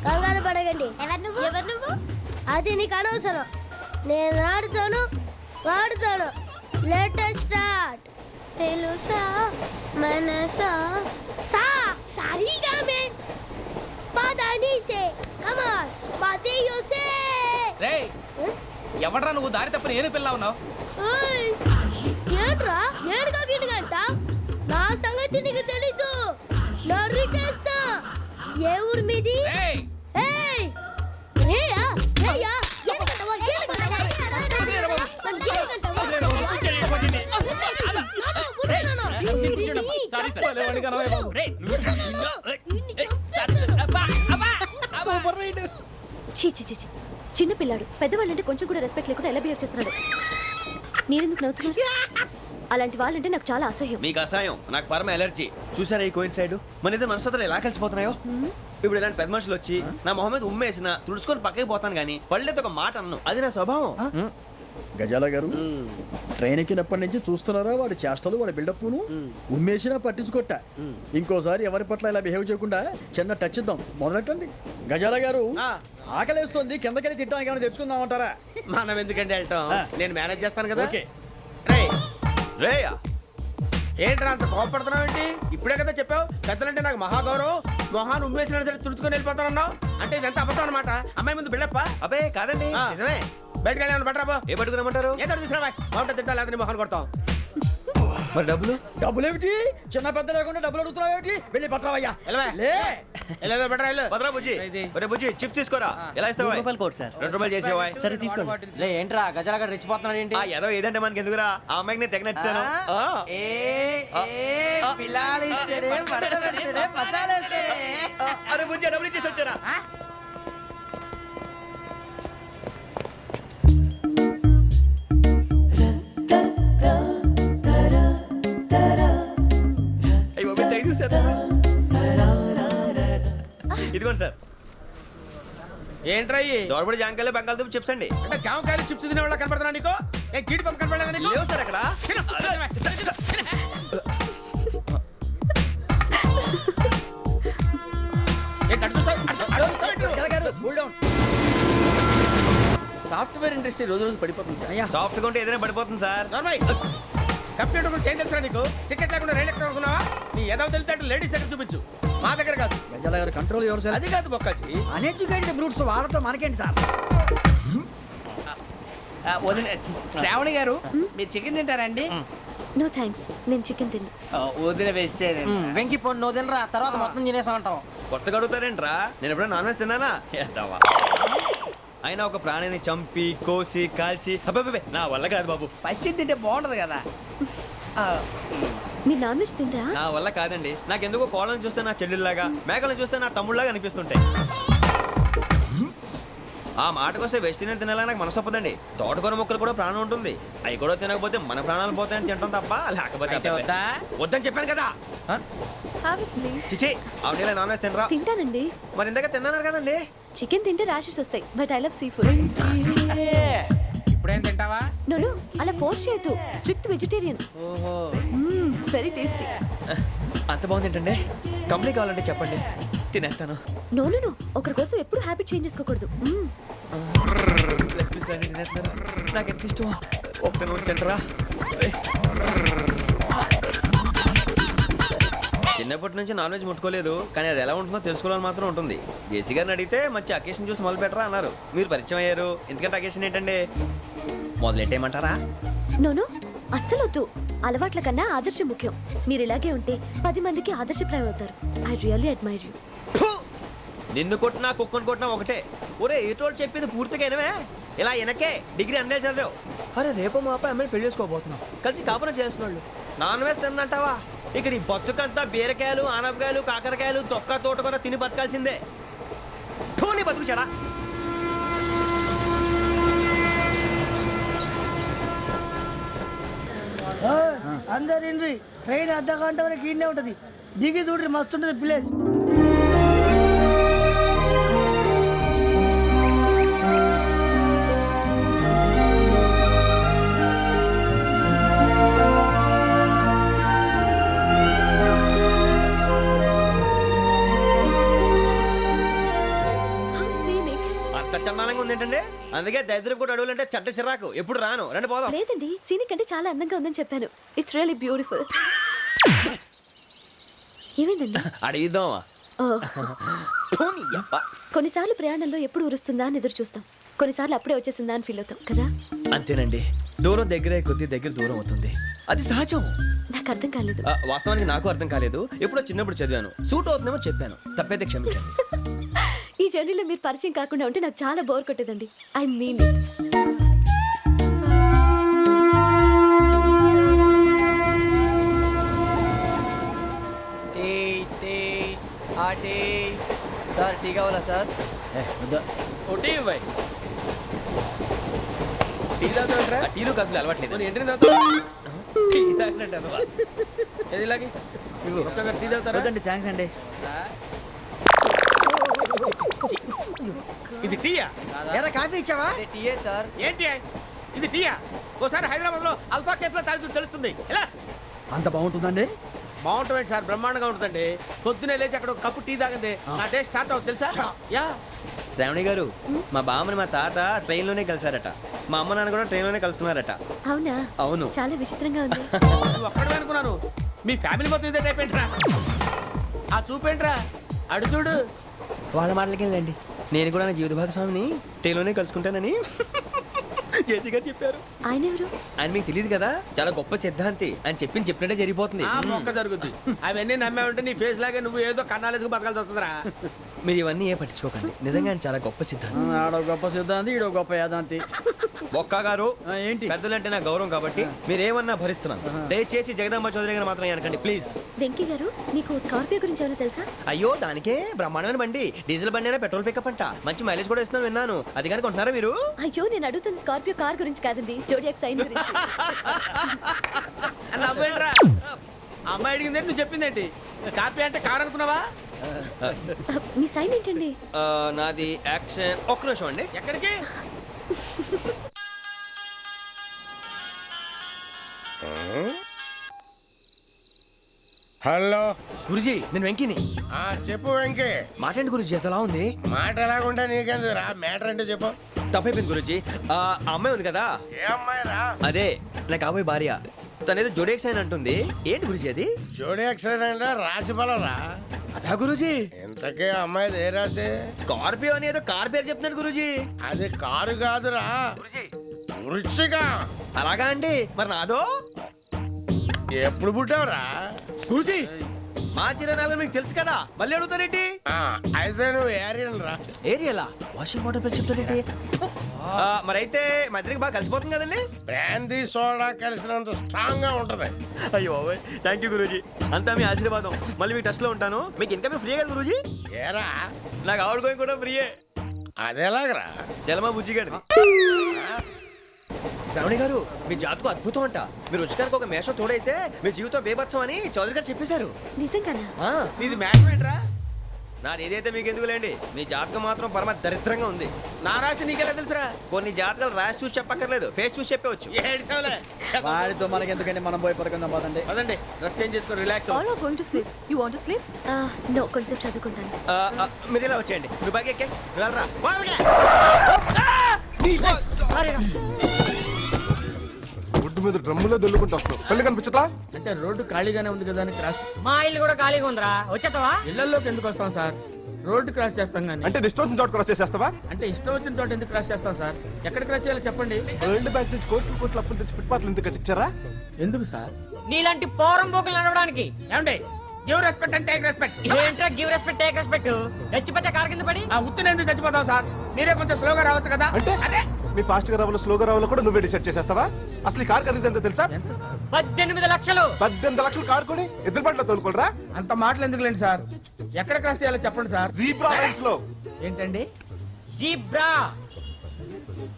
కంగారు పడకండి. ఎవరు నువ్వు? అది నీకు అనవసరం. నేను ఆడుతాను, వాడుతాను. Let us start. తెలుసా మనసా సా సారీగా మెన్ పదని సే కమాన్ పదేయో సే రేయ్ ఎవడ్రా నువ్వు దారి తప్పని ఏను పిల్ల ఉన్నావు? ఓయ్ ఏంట్రా ఏడుగా గిడుగంట నా సంగతి నీకు తెలీదు నరికేస్తా ఏ ఊరు మీది రేయ్ ఏయ్ ఏయా ఏయా ఏడుగంటవా ఏడుగంటవా సారీ సార్ రేయ్ సూపర్ రైడ్. చీ చీ చీ చీ. చిన్న పిల్లాడు పెద్దవాళ్ళంటే కొంచెం కూడా రెస్పెక్ట్ లేకుండా ఎలా బిహేవ్ చేస్తున్నాడు. మీరెందుకు నవ్వుతున్నారు? అలాంటి వాళ్ళంటే నాకు చాలా అసహ్యం. మీకు అసహాయం, నాకు పరమ ఎలర్జీ. చూసారా ఈ కోయిన్సైడ్? మన ఇద్దరు మనస్తత్వాలు ఎలా కలిసిపోతున్నాయో. ఇప్పుడు ఇలాంటి పెద్ద మనుషులు వచ్చి నా మొహం మీద ఉమ్మేసిన తుడుచుకొని పక్కకి పోతాను కానీ పళ్ళేతో ఒక మాట అన్ను. అది నా స్వభావం. గజాల గారు ట్రైన్ ఎక్కినప్పటి నుంచి చూస్తున్నారా వాడి చేష్టలు వాడి బిల్డప్ను ఉమ్మేసినా పట్టించుకోట. ఇంకోసారి ఎవరి పట్ల ఇలా బిహేవ్ చేయకుండా చిన్న టచ్ ఇద్దాం. మొదలెట్టండి. గజాల గారు ఆకలేస్తోంది, కిందకెళ్ళి తిట్టడానికి ఏమైనా తెచ్చుకుందామంటారా? మనం ఎందుకంటే వెళ్ళటం, నేను మేనేజ్ చేస్తాను కదా. ఓకే. రేయ్ రేయా ఏంట్రా అంత కోపడుతున్నావు ఏంటి? ఇప్పుడే కదా చెప్పావు పెద్దలంటే నాకు మహాగౌరవం, మొహాన్ని ఉమ్మేసిన సరే తుడుచుకొని వెళ్ళిపోతానన్నావు. అంటే ఇదంతా అబద్ధం అనమాట. అమ్మాయి ముందు బిల్డప్ప. అబ్బే కాదండి, నిజమే. బయటకు వెళ్ళాను బట్రాబో. ఏ పట్టుకురమ్మంటారు? ఏదో తీసుకురా బాగుంటుంది తింటా లేదా మొహాన్ని కొడతాం. మరి డబ్బులు? డబ్బులు ఏమిటి? చిన్న పెద్ద లేకుండా డబ్బులు అడుగుతున్నావు ఏమిటి? వెళ్ళి పట్టరావయ్యా. వెళ్ళవా? లే వెళ్ళేదో బట్రా వెళ్ళు. భద్రా బుజ్జి, ఒరే బుజ్జి చిప్స్ తీసుకోరా. ఎలా ఇస్తావా? Court sir. 2 రూపాయలు చేసేవా? సరే తీసుకోండి. లే ఏంట్రా గజాల గారు రెచ్చిపోతున్నాడు ఏంటి? ఆ ఏదో ఏదంటే మనకి ఎందుకురా, ఆ అమ్మాయికి నేను తెగ నచ్చాను. అరే బుజ్జి డబ్బులు ఇచ్చేసి వచ్చారా? అయ్యో తెగ చూసారా? ఇదిగోండి సార్. ఏంట్రా ఇయ్యి? దోరబడి జాంకాయలు బంగాళదుంప చిప్స్ అండి. అంటే జామకాయలు చిప్స్ తినే వాళ్ళ కనపడుతున్నా నీకు? ఏ కీడి పంపు కనపడలేదా నీకు? లేవు సార్ అక్కడ. తిను, తిను, తిను, తిను. ఏంటి అటు చూస్తావు? అటు చూస్తావు ఏంటి నువ్వు? గజాల గారు కూల్ డౌన్. సాఫ్ట్వేర్ ఇండస్ట్రీ రోజు రోజు పడిపోతుంది సార్. అయ్యా సాఫ్ట్ గా ఉంటే ఏదైనా పడిపోతుంది సార్. నార్మల్ కంప్యూటర్ గురించి ఏం తెలుసా నీకు? టికెట్ లేకుండా రైలు ఎక్కడ అనుకున్నావా? నీ ఏదో తెలితే లేడీస్ దగ్గర చూపించు, మా దగ్గర కాదు. గజాల గారు కంట్రోల్ ఎవరు సార్? అది కాదు బొక్కాచి. అన్ఎడ్యుకేటెడ్ బ్రూట్స్ వాళ్ళతో మనకేంటి సార్? శ్రావణి గారు మీరు చికెన్ తింటారండి? నో థ్యాంక్స్, నేను చికెన్ తిన్నా. వదిన వేస్తే వెంకి పొన్ను నువ్వు తినరా, తర్వాత మొత్తం తినేసా ఉంటాం. కొత్తగా అడుగుతారేంట్రా? నేను ఎప్పుడైనా నాన్ వెజ్ తిన్నానా? ఎద్దావా. అయినా ఒక ప్రాణిని చంపి కోసి కాల్చి అబ్బబ్బే నా వల్ల కాదు బాబు. పచ్చి తింటే బాగుంటది కదా. మీరు నాన్ వెజ్ తినరా? నా వల్ల కాదండి. నాకెందుకో కోళ్ళని చూస్తే నా చెల్లెళ్ళలాగా, మేకలను చూస్తే నా తమ్ముళ్ళలాగా అనిపిస్తుంటాయి. ఆ మాటకొస్తే వెస్టిరియన్ తినాలని నాకు మనసు ఒప్పదండి. తోటకూర మొక్కలు కూడా ప్రాణం ఉంటుంది. అవి కూడా తినకపోతే మన ప్రాణాలు పోతాయని తింటాం తప్ప లేకపోతే వద్దా? వద్దని చెప్పాను కదా. Have it please. చిచి ఆవిడ నాన్ వెజ్ తినరా? తింటానండి. మరి ఇందాక తిన్నాను కదండి. చికెన్ తింటే ర్యాషెస్ వస్తాయి, but I love sea food. ఇప్పుడేం తింటావా? నో అలా ఫోర్స్ చేయొద్దు. Strict vegetarian. Very tasty. అంత బాగుంది ఏంటండి? కంప్లీట్ కావాలంటే చెప్పండి, తినేస్తాను. నో ఒకరి కోసం ఎప్పుడు హ్యాబిట్ చేంజ్ చేసుకోకూడదు. లెగ్ పీస్ అన్ని తినేస్తున్నారు. నాకు ఎంత ఇష్టం. ఒకటే ఉంచండిరా. చిన్నప్పటి నుంచి నాన్ వెజ్ ముట్టుకోలేదు, కానీ అది ఎలా ఉంటుందో తెలుసుకోవాలని మాత్రం ఉంటుంది. జేసీ గారిని అడిగితే మంచి అకేషన్ చూసి మొదలు పెట్టరా అన్నారు. మీరు పరిచయం అయ్యారు, ఎందుకంటే అకేషన్ ఏంటండి? మొదలెట్టేయమంటారా? నో అస్సలు వద్దు. అలవాట్ల కన్నా ఆదర్శం ముఖ్యం. మీరు ఇలాగే ఉంటే 10 మందికి ఆదర్శప్రాయం అవుతారు. I really admire you. నిన్ను కొట్టినా కుక్కను కొట్టినా ఒకటే. ఒరే ఏటోళ్ళు చెప్పింది పూర్తిగా వినవే. ఇలా వెనకే డిగ్రీ అన్నే చదివావు. అరే రేపు మా అబ్బాయి అమ్మాయిని పెళ్లి చేసుకోబోతున్నాం, కలిసి కాపురం చేసిన వాళ్ళు నాన్ వెజ్ తిన్నంటావా? ఇక నీ బతుకంతా బీరకాయలు ఆనపకాయలు కాకరకాయలు తొక్క తోట కూడా తిని బతకాల్సిందే. నీ బతుకు చెడా. అందరు ఇండ్రి ట్రైన్ అర్ధ గంట వరకు ఇన్నే ఉంటది. దిగి చూడ్రి మస్తు ఉంటది ప్లేస్. అంత చందానంగా ఉంది ఏంటంటే? అందుకే దరిద్రం కూడా అడవులంటే చెడ్డ చిరాకు ఎప్పుడు రాను రండి పోదాం లేదండి సీనిక్ అంటే చాలా అందంగా ఉందని చెప్పాను. It's really beautiful. ఏమైందండి? అడిగిద్దామా ఓ, కొన్నిసార్లు ప్రయాణంలో ఎప్పుడు ఉరుస్తుందా అని ఎదురు చూస్తాం, కొన్నిసార్లు అప్పుడే వచ్చేసిందా అని ఫీల్ అవుతాం కదా. అంతేనండి, దూరం దగ్గరే కొద్ది దగ్గర దూరం అవుతుంది, అది సహజం. నాకు అర్థం కాలేదు. వాస్తవానికి నాకు అర్థం కాలేదు, ఎప్పుడో చిన్నప్పుడు చదివాను, సూట్ అవుతుందేమో చెప్పాను, తప్పైతే క్షమించండి. ఈ జర్నీలో మీరు పరిచయం కాకుండా ఉంటే నాకు చాలా బోర్ కొట్టేదండి. ఐ మీన్ సార్ టీ కావాలా సార్? ఒకటి ఇవ్వాయి. టీ తాగుతారా? టీలు కాఫీలు అలవాట్లేదు. ఎంట్రీ తాగుతా టీ తాగినట్టు అదవా? ఏది ఇలాగే ఒక్కగారు టీ తాగుతారా? వద్దండి, థ్యాంక్స్ అండి. ఇది టీయా? ఎరా కాఫీ ఇచ్చావా? టీయే సార్. ఏంటి ఇది టీయా? ఓసారి హైదరాబాద్ లో అల్ఫా కేఫ్ లో తాగుతూ తెలుస్తుంది. ఎలా అంత బాగుంటుందండి? బాగుంటుంది సార్, బ్రహ్మాండంగా ఉంటుందండి. పొద్దునే లేచి అక్కడ ఒక కప్పు టీ తాగింది నా డే స్టార్ట్ అవుతుంది తెలుసా? యా. శ్రావణి గారు, మా బామ్మని మా తాత ట్రైన్ లోనే కలిసారట, మా అమ్మ నాన్న కూడా ట్రైన్ లోనే కలుస్తున్నారట. అవునా? అవును. చాలా విచిత్రంగా ఉంది. నువ్వు ఒక్కడే అనుకున్నాను, మీ ఫ్యామిలీ మొత్తం ఇదే టైప్ ఏంట్రా? ఆ చూపేంట్రా, అడు చూడు. వాళ్ళ మాటలకి వెళ్ళండి, నేను కూడా నా జీవిత భాగస్వామిని ట్రైన్ లోనే కలుసుకుంటానని జేసీ గారు చెప్పారు. ఆయన ఎవరు? ఆయన మీకు తెలియదు కదా, చాలా గొప్ప సిద్ధాంతి అని చెప్పినట్టే జరిగిపోతుంది. ఆ మొక్క జరుగుద్ది. అవన్నీ నమ్మే ఉంటే నీ ఫేస్ లాగే నువ్వు ఏదో కన్నాలేసుకు బతకాల్సి వస్తుందిరా. మీరు ఇవన్నీ ఏ పట్టించుకోకండి, నిజంగా ఆయన చాలా గొప్ప సిద్ధాంతి. ఆడో గొప్ప సిద్ధాంతి, ఈడో గొప్ప యాదాంతి. ఒక్క గారు ఏంటి? పెద్దలంటే నా గౌరవం కాబట్టి మీరేమన్నా భరిస్తున్నాను, దయచేసి జగదాంబ చౌదరి గారు మాత్రం అనకండి ప్లీజ్. వెంకీ గారు, మీకు స్కార్పియో గురించి ఏమైనా తెలుసా? అయ్యో దానికే బ్రహ్మాండమైన బండి, డీజిల్ బండి అయినా పెట్రోల్ పికప్ అంట, మంచి మైలేజ్ కూడా ఇస్తున్నాను విన్నాను, అది కానీ కొంటున్నారా మీరు? అయ్యో నేను అడుగుతుంది స్కార్పియో కార్ గురించి కాదండి, జోడియాక్ సైన్ గురించి. నవ్వేంట్రా? అమ్మాయి అడిగింది నువ్వు చెప్పిందేంటి? స్కార్పియో అంటే కారు అనుకున్నావా? మీ సైన్ ఏంటండి? నాది యాక్షన్. ఒక్క నిమిషం అండి. ఎక్కడికి? హలో గురుజీ, నేను వెంకిని. చెప్పు వెంకీ. మాటండి గురుజీ, ఎంతలా ఉంది? మాట ఎలాగుంటా నీకెందుకు రా, మ్యాటర్ అంటే చెప్పు. తప్పైపోయింది గురుజీ, ఆ అమ్మాయి ఉంది కదా, ఏ అమ్మాయి రా? అదే నా కాబోయే భార్య, తనేదో జోడేక్స్ అని అంటుంది. ఏంటి గురుజీ అది? జోడి యాక్సిడెంట్ రాసి బలరా? అదా గురుజీ, ఇంతకే అమ్మాయి ఏ రాసి? స్కార్పియో అని ఏదో కార్ పేరు చెప్తున్నాడు గురుజీ. అది కారు కాదురా, వృచ్చిక. అలాగా అండి, మరి నాదో? ఎప్పుడు పుట్టావురా? గురుజీ, మా చిరనాలు మీకు తెలుసు కదా, మళ్ళీ అడుగుతారేంటి? అయితే నువ్వు ఏరియన్ రా. ఏరియలా? వాషింగ్ వాటర్ పేరు చెప్తారేంటి? మరైతే మా ఇద్దరికి బాగా కలిసిపోతుంది కదండి. బ్రాందీ సోడా కలిసినంత స్ట్రాంగ్ గా ఉంటది. అయ్యో థ్యాంక్ యూ గురూజీ, అంతా మీ ఆశీర్వాదం. మళ్ళీ మీకు టచ్ లో ఉంటాను. మీకు ఇంకా ఫ్రీ కదా గురూజీ? ఏరా, నాకు ఆవిడ గోయింగ్ కూడా ఫ్రీయే. అదేలాగరా? చలమా బుజ్జి గారిది. శ్రావణి గారు, మీ జాతకు అద్భుతం అంట. మీరు రుచికారికి ఒక మేషం తోడైతే మీ జీవితం బేబత్సం అని చౌదరి గారు చెప్పేశారు. నిజంగానా? నీది మ్యాటర్ ఏంట్రా? నాది ఏదైతే మీకు ఎందుకులేండి, మీ జాతకం మాత్రం పరమ దరిద్రంగా ఉంది. నా రాసి నీకెలా తెలుసురా? కొన్ని జాతకాలు రాసి చూసి చెప్పక్కర్లేదు, ఫేస్ చూసి చెప్పవచ్చు. ఏడ్చావులే. వాడితో మనకి ఎందుకండి, మనం పోయి పడుకుందాం పదండి. పదండి, డ్రెస్ చేంజ్ చేసుకొని relax. All are going to sleep. You want to sleep? No, కొంచెం చదువుకుంటాను. మీరు ఇలా వచ్చేయండి, నువ్వు బాగా ఎక్కే వెళ్ళరా. ఒడ్డు మీద డ్రమ్ములో దొల్లుకుంటూ వస్తావు, పెళ్లి కనిపించట్లా? అంటే రోడ్డు ఖాళీగానే ఉంది కదా అని క్రాస్. మా ఇల్లు కూడా ఖాళీగా ఉందిరా, వచ్చేస్తావా? ఇళ్లలోకి ఎందుకు వస్తాం సార్? రోడ్డు క్రాస్ చేస్తాం కానీ. అంటే డిస్టర్బెన్స్ చోటు క్రాస్ చేసేస్తావా? అంటే ఇష్టం వచ్చిన చోట ఎందుకు క్రాస్ చేస్తాం సార్? ఎక్కడ క్రాస్ చేయాలో చెప్పండి. వరల్డ్ బ్యాంక్ నుంచి కోట్లు కోట్లు అప్పులు తెచ్చి ఫుట్పాత్లు ఎందుకు కట్టించారా? ఎందుకు సార్? నీలాంటి పోరం బోకులు నడవడానికి. ఏమండి, give respect and take respect. ఏంట్రా గివ్ రెస్పెక్ట్ టేక్ రెస్పెక్ట్? చచ్చిపోతే కారు కింద పడి ఆ ఉత్తిని ఎందుకు చచ్చిపోతాం సార్? మీరే కొంచెం స్లోగా రావచ్చు కదా. అంటే అదే మీ ఫాస్ట్ గా రావాలో స్లోగా రావాలో కూడా నువ్వే డిసైడ్ చేసేస్తావా? అసలు ఈ కార్ ఖరీదు ఎంత తెలుసా? 18 లక్షలు. 18 లక్షలు కార్ కొని ఎదురు బండ్లో తోలుకోరా? అంత మాటలు ఎందుకులేండి సార్? ఎక్కడ క్రాస్ చేయాలో చెప్పండి సార్. జీబ్రా లైన్స్ లో. ఏంటండి? జీబ్రా.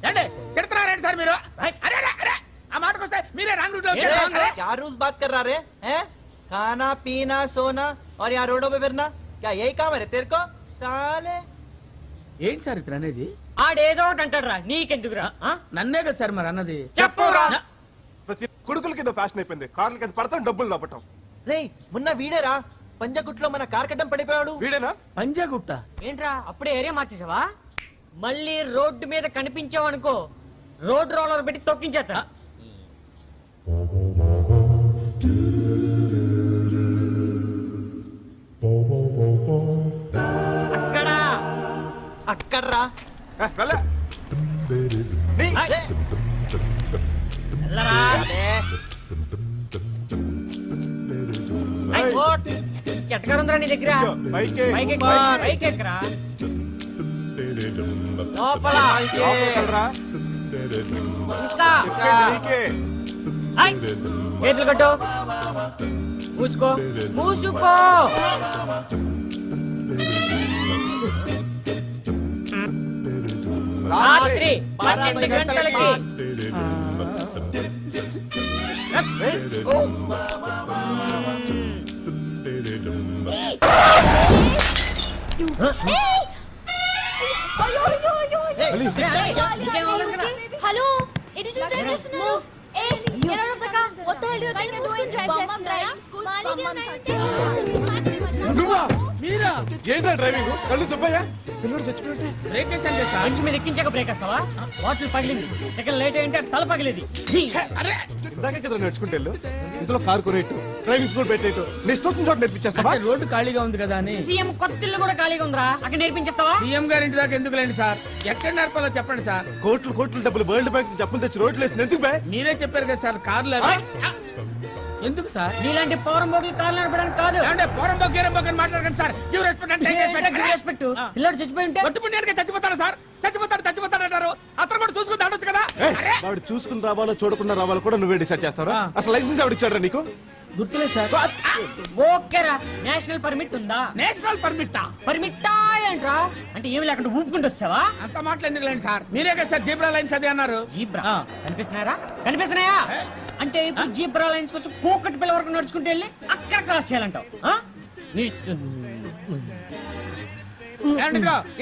ఏంటి తిడుతున్నారేంటి సార్ మీరు? అరే అరే అరే, ఆ మాటకు వస్తే మీరే రాంగ్ రూట్ లో వచ్చారు. क्या रूल्स बात कर रहा रे? हैं? खाना पीना सोना और यहाँ रोडों पे फिरना क्या यही काम है रे तेरे को? साले ఏంటి సార్ ఇతను అనేది? ఆడేదో ఒకటి అంటాడు రా, నీకెందుకురా? నన్నే కదా సార్ మరి అన్నది. చెప్పురా. ప్రతి కొడుకులకి ఇదో ఫ్యాషన్ అయిపోయింది, కార్లకి అది పడతాం డబ్బులు దప్పటం. రే మొన్న వీడేరా పంజగుట్లో మన కార్ కట్టం పడిపోయాడు. వీడేనా? పంజాగుట్ట. ఏంట్రా అప్పుడే ఏరియా మార్చేసావా? మళ్ళీ రోడ్డు మీద కనిపించావు అనుకో, రోడ్ రోలర్ పెట్టి తొక్కించేస్తా. అక్కడ అక్కడ్రా. వెళ్ళే. వెళ్ళరా. చెట్టగారుందిరా నీ దగ్గర. పైకి. పైకి ఎక్కరా. లోపల వెళ్ళరా. ఇంకా నీకే. ఐ! చేతులు కట్టు. మూసుకో మూసుకో. రాత్రి 12 గంటలకి. Hello it is just listener. Hey, get out of the car. What the hell do you think you're doing? Driving school. నువ్వా? ఏంట్రా డ్రైవింగ్? కళ్ళు దుబ్బయ్యా? పిల్లడు చచ్చిపోయింటే బ్రేక్ వేసాను సార్. మంచి మీద ఎక్కించాక బ్రేక్ వస్తావా? బాటిల్ పగిలింది. సెకండ్ లేట్ అయింటే తల పగిలింది. ఇందాకే కదా నేర్చుకుంటే వెళ్ళు. ఇందులో కారు కొనేట్టు డ్రైవింగ్ స్కూల్ పెట్టేట్టు నీ ఇష్టం చోట నేర్పించేస్తావా? అంటే రోడ్డు ఖాళీగా ఉంది కదా అని. సీఎం కొత్త ఇల్లు కూడా ఖాళీగా ఉందిరా, అక్కడ నేర్పించేస్తావా? సీఎం గారి ఇంటి దాకా ఎందుకు లేండి సార్, ఎక్కడ నేర్పాలో చెప్పండి సార్. కోట్లు కోట్లు డబ్బులు వరల్డ్ బ్యాంక్ డబ్బులు తెచ్చి రోడ్లు వేసి ఎందుకు బే? మీరే చెప్పారు కదా సార్ కార్లు అవి. ఎందుకు సార్? నీలాంటి పౌరం బోగులు కార్లు నడపడానికి కాదు. అంటే పోరం బొగ్గేరం బొగ్గని మాట్లాడకండి సార్. గివ్ రెస్పెక్ట్ అంటే రెస్పెక్ట్. పిల్లడు చచ్చిపోయి ఉంటే పట్టుపుణ్యానికి చచ్చిపోతాడు సార్. చచ్చిపోతాడు అంటారు. అతను కూడా చూసుకుని దాడొచ్చు కదా. వాడు చూసుకుని రావాలో చూడకుండా రావాలో కూడా నువ్వే డిసైడ్ చేస్తావా? అసలు లైసెన్స్ ఎవరు ఇచ్చాడ్రా నీకు? గుర్తులేదు సార్. ఓకేరా, నేషనల్ పర్మిట్ ఉందా? నేషనల్ పర్మిట్ పర్మిట్టా ఏంట్రా? అంటే ఏమి లేకుండా ఊపుకుంటూ వచ్చావా? అంత మాటలు ఎందుకు లేండి సార్. మీరే కదా సార్ జీబ్రా లైన్స్ అది అన్నారు. జీబ్రా కనిపిస్తున్నారా? కనిపిస్తున్నాయా? అంటే ఇప్పుడు జీబ్రా లైన్స్ కోసం కోకటి పిల్ల వరకు నడుచుకుంటూ వెళ్ళి అక్కడ క్రాస్ చేయాలంటావు?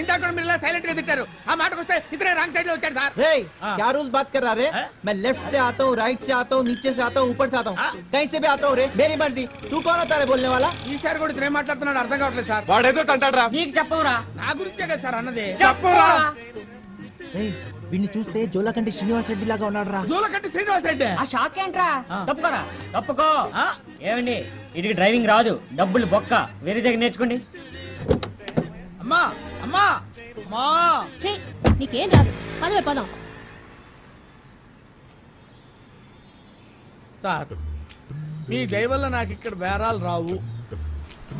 ఇందాక మీరు సైలెంట్ గా తిట్టారు. ఆ మాటకు వస్తే ఇతనే రాంగ్ సైడ్ లో వచ్చాడు సార్. रे क्या रूल्स बात कर रहा रे? मैं लेफ्ट से आता हूँ, राइट से आता हूँ, नीचे से आता हूँ, ऊपर से आता हूँ, कहीं से भी आता हूँ रे. मेरी मर्जी. तू कौन होता है बोलने वाला? ఈసారి కూడా ఇతనే మాట్లాడుతున్నాడు, అర్థం కావట్లేదు సార్. వాడేదో అంటాడ్రా. నీకు చెప్పవురా? నా గురించే కదా సార్ అన్నది. చెప్పరా? వీడిని చూస్తే జోలకంటి శ్రీనివాస్ రెడ్డి లాగా ఉన్నాడు రా. జోలకంటి శ్రీనివాస్ రెడ్డి. ఆ షాక్ ఏంట్రా? తప్పుకోరా, తప్పుకో. ఏమండి, ఇదికి డ్రైవింగ్ రాదు, డబ్బులు బొక్క, వేరే దగ్గర నేర్చుకోండి. అమ్మా అమ్మా అమ్మా. నీకేం రాదు, పదవే పదం. సార్ మీ దయ వల్ల నాకు ఇక్కడ బేరాలు రావు,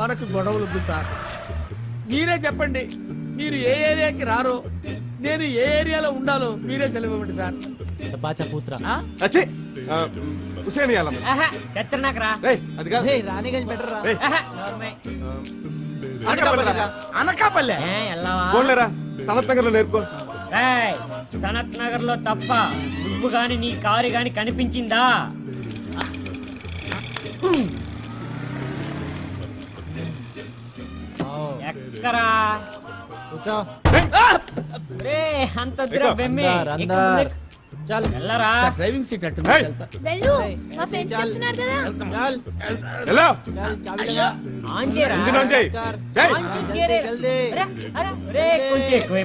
మనకు గొడవలు సార్. మీరే చెప్పండి, మీరు ఏ ఏరియాకి రారో, నేను ఏ ఏరియాలో ఉండాలో మీరే సెలవివ్వండి సార్. బాచా పూత్రా. అచ్చే హుసేన్ యాలమ్మ. చెత్తనాక రా. అది కాదు. రాణిగంజ్ బెటర్ రా. అనకాపల్లె పోన్లేరా, సనత్ నగర్ లో నేర్పుకో. సనత్ నగర్ లో తప్ప నువ్వు గాని నీ కారు గాని కనిపించిందా? ఎక్కరా? రే అంత బెమ్మే. వెళ్ళరా. డ్రైవింగ్ సీట్ అట్టు వెళ్ళు, మా ఫ్రెండ్స్ చెప్తున్నారు కదా. హలో ఆన్ చేయరా. ఇంజిన్ ఆన్ చేయి. ఆన్ చేసి గేరే. అరే, అరే, రే, కొంచెం ఎక్కువే